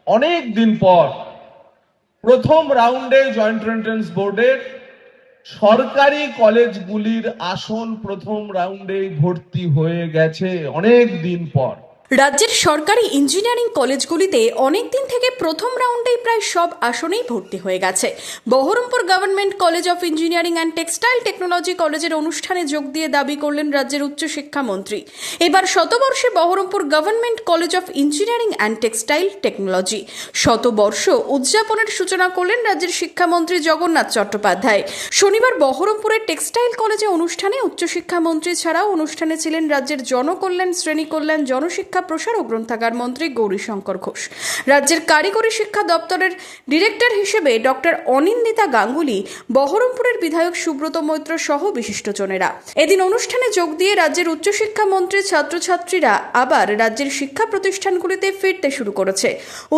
অনেক দিন পর প্রথম রাউন্ডে জয়েন্ট এন্ট্রান্স বোর্ডের সরকারি কলেজগুলির আসন প্রথম রাউন্ডে ভর্তি হয়ে গেছে অনেক দিন পর। রাজ্যের সরকারি ইঞ্জিনিয়ারিং কলেজগুলিতে অনেক দিন থেকে প্রথম রাউন্ডেই প্রায় সব আসনেই ভর্তি হয়ে গেছে। Berhampore government college of engineering and textile technology কলেজের অনুষ্ঠানে যোগ দিয়ে দাবি করলেন রাজ্যের উচ্চশিক্ষামন্ত্রী। এবার শতবর্ষে Berhampore government college of engineering and textile technology শতবর্ষ উদযাপনের সূচনা করলেন রাজ্যের শিক্ষামন্ত্রী জগন্নাথ চট্টোপাধ্যায়। শনিবার বহরমপুরের টেক্সটাইল কলেজে অনুষ্ঠানে উচ্চশিক্ষামন্ত্রী ছাড়াও অনুষ্ঠানে ছিলেন রাজ্যের জনকল্যাণ, শ্রেণী কল্যাণ, জনশিক্ষা প্রসার ও গ্রন্থাগার মন্ত্রী গৌরীশঙ্কর ঘোষ, রাজ্যের কারিগরি শিক্ষা দপ্তরের ডিরেক্টর হিসেবে ডক্টর অনিন্দিতা গাঙ্গুলি, বহরমপুরের বিধায়ক সুব্রত মৈত্র সহ বিশিষ্টজনেরা। এদিন অনুষ্ঠানে যোগ দিয়ে রাজ্যের উচ্চশিক্ষা মন্ত্রীর ছাত্রছাত্রীরা আবার রাজ্যের শিক্ষা প্রতিষ্ঠানগুলিতে ফিরতে শুরু করেছে।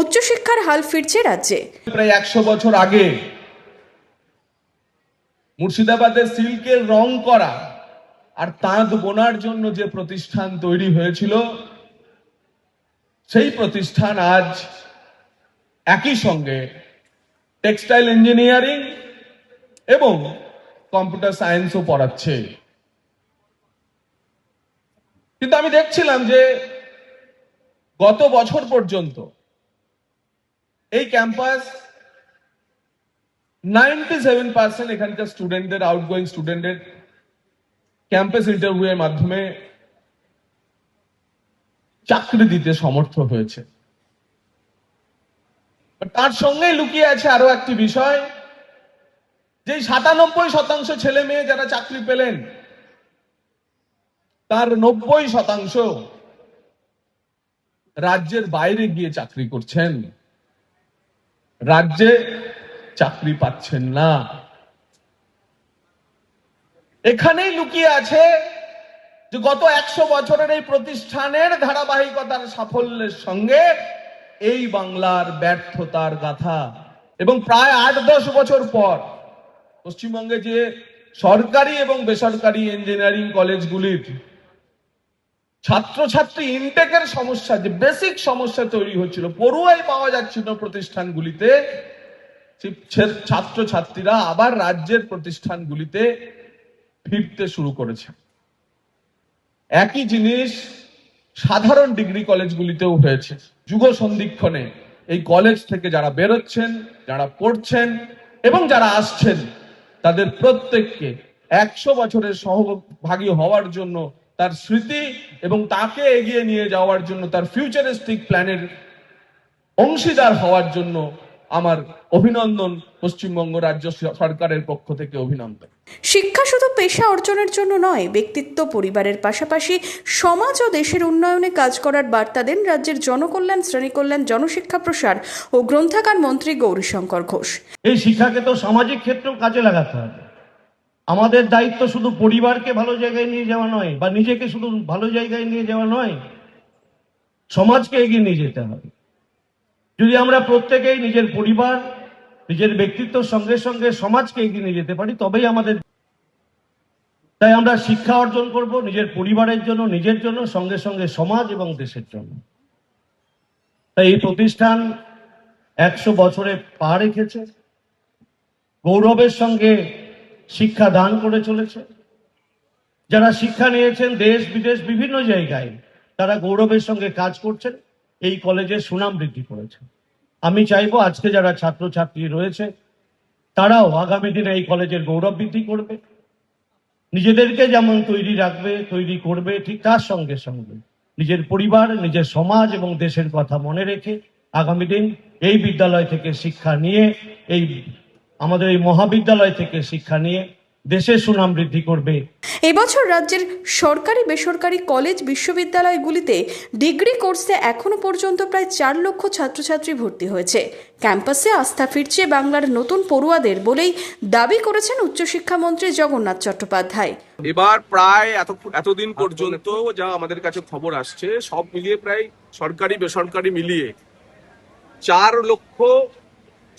উচ্চশিক্ষার হাল ফিরছে রাজ্যে। প্রায় 100 বছর আগে মুর্শিদাবাদের সিল্কের রং করা আর তাঁত বোনার জন্য যে প্রতিষ্ঠান তৈরি হয়েছিল, সেই প্রতিষ্ঠান আজ একই সঙ্গে টেক্সটাইল ইঞ্জিনিয়ারিং এবং কম্পিউটার সায়েন্সও পড়াচ্ছে। কিন্তু আমি দেখছিলাম যে গত বছর পর্যন্ত এই ক্যাম্পাস 97% এখানকার স্টুডেন্টদের, আউটগোয়িং স্টুডেন্টদের ক্যাম্পাস ইন্টারভিউ এর মাধ্যমে চাকরি দিতে সমর্থ হয়েছে। তার সঙ্গে লুকিয়ে আছে আরো একটি বিষয়, যে 97% ছেলে মেয়ে যারা চাকরি পেলেন, তার 90% রাজ্যের বাইরে গিয়ে চাকরি করছেন, রাজ্যে চাকরি পাচ্ছেন না। এখানেই লুকিয়ে আছে যে গত 100 বছরের এই প্রতিষ্ঠানের ধারাবাহিকতার সাফল্যের সঙ্গে এই বাংলার ব্যর্থতার গাথা। এবং প্রায় 8-10 বছর পর পশ্চিমবঙ্গে যে সরকারি এবং বেসরকারি ইঞ্জিনিয়ারিং কলেজগুলির ছাত্রছাত্রী ইনটেকের সমস্যা, যে বেসিক সমস্যা তৈরি হচ্ছিল, পড়ুয়াই পাওয়া যাচ্ছিল প্রতিষ্ঠানগুলিতে, ছাত্রছাত্রীরা আবার রাজ্যের প্রতিষ্ঠানগুলিতে ফিরতে শুরু করেছে। একই জিনিস সাধারণ ডিগ্রি কলেজগুলিতেও হয়েছে। যুগ সন্ধিক্ষণে এই কলেজ থেকে যারা বেরোচ্ছেন, যারা পড়ছেন এবং যারা আসছেন, তাদের প্রত্যেককে 100 বছরের সহভাগী হওয়ার জন্য, তার স্মৃতি এবং তাকে এগিয়ে নিয়ে যাওয়ার জন্য, তার ফিউচারিস্টিক প্ল্যানের অংশীদার হওয়ার জন্য আমার অভিনন্দন। পশ্চিমবঙ্গ রাজ্য সরকারের পক্ষ থেকে অভিনন্দন। শিক্ষা শুধু পেশা অর্জনের জন্য নয়, ব্যক্তিত্ব, পরিবারের পাশাপাশি সমাজ ও দেশের উন্নয়নে কাজ করার বার্তা দেন রাজ্যের জনকল্যাণ, শ্রেণী কল্যাণ, জনশিক্ষা প্রসার ও গ্রন্থাগার মন্ত্রী গৌরীশঙ্কর ঘোষ। এই শিক্ষাকে তো সামাজিক ক্ষেত্রেও কাজে লাগাতে হবে। আমাদের দায়িত্ব শুধু পরিবারকে ভালো জায়গায় নিয়ে যাওয়া নয়, বা নিজেকে শুধু ভালো জায়গায় নিয়ে যাওয়া নয়, সমাজকে এগিয়ে নিয়ে যেতে হবে। যদি আমরা প্রত্যেকেই নিজের পরিবার, নিজের ব্যক্তিত্বের সঙ্গে সঙ্গে সমাজকে এগিয়ে নিয়ে যেতে পারি, তবেই আমাদের। তাই আমরা শিক্ষা অর্জন করব নিজের পরিবারের জন্য, নিজের জন্য, সঙ্গে সঙ্গে সমাজ এবং দেশের জন্য। তাই এই প্রতিষ্ঠান 100 বছরে পা রেখেছে, গৌরবের সঙ্গে শিক্ষা দান করে চলেছে। যারা শিক্ষা নিয়েছেন দেশ বিদেশ বিভিন্ন জায়গায়, তারা গৌরবের সঙ্গে কাজ করছেন, এই কলেজের সুনাম বৃদ্ধি করেছে। আমি চাইবো আজকে যারা ছাত্রছাত্রী রয়েছে, তারাও আগামী দিনে এই কলেজের গৌরব বৃদ্ধি করবে, নিজেদেরকে যেমন তৈরি রাখবে, তৈরি করবে, ঠিক তার সঙ্গে সঙ্গে নিজের পরিবার, নিজের সমাজ এবং দেশের কথা মনে রেখে আগামী দিন এই বিদ্যালয় থেকে শিক্ষা নিয়ে, আমাদের এই মহাবিদ্যালয় থেকে শিক্ষা নিয়ে দেশের সুনাম বৃদ্ধি করবে। এবছর রাজ্যের সরকারি বেসরকারি কলেজ বিশ্ববিদ্যালয়গুলিতে ডিগ্রি কোর্সে এখনো পর্যন্ত প্রায় 4 লক্ষ ছাত্রছাত্রী ভর্তি হয়েছে। ক্যাম্পাসে আস্থা ফিরছে বাংলার নতুন পড়ুয়াদের বলেই দাবি করেছেন উচ্চশিক্ষামন্ত্রী জগন্নাথ চট্টোপাধ্যায়। এবার প্রায় এতদিন পর্যন্ত যা আমাদের কাছে খবর আসছে, সব মিলিয়ে প্রায় সরকারি বেসরকারি মিলিয়ে 4 লক্ষ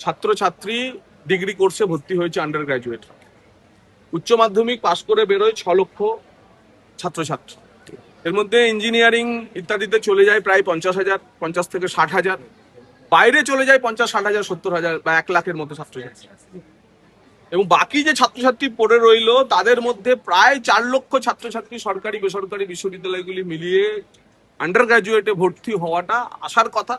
ছাত্রছাত্রী ডিগ্রি কোর্সে ভর্তি হয়েছে, আন্ডার গ্রাজুয়েট। উচ্চ মাধ্যমিক পাশ করে বেরোয় 6 লক্ষ ছাত্রছাত্রী। এর মধ্যে ইঞ্জিনিয়ারিং ইত্যাদিতে চলে যায় প্রায় 50,000, 50 থেকে 60,000। বাইরে চলে যায় 50-60 হাজার 70 হাজার বা 1 লাখের মতো ছাত্রছাত্রী, এবং বাকি যে ছাত্রছাত্রী পড়ে রইলো তাদের মধ্যে প্রায় 4 লক্ষ ছাত্রছাত্রী সরকারি বেসরকারি বিশ্ববিদ্যালয়গুলি মিলিয়ে আন্ডার গ্রাজুয়েটে ভর্তি হওয়াটা আসার কথা।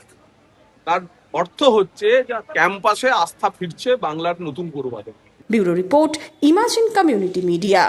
তার অর্থ হচ্ছে যে ক্যাম্পাসে আস্থা ফিরছে বাংলার নতুন পূর্বাদে। Bureau report, imagine community media.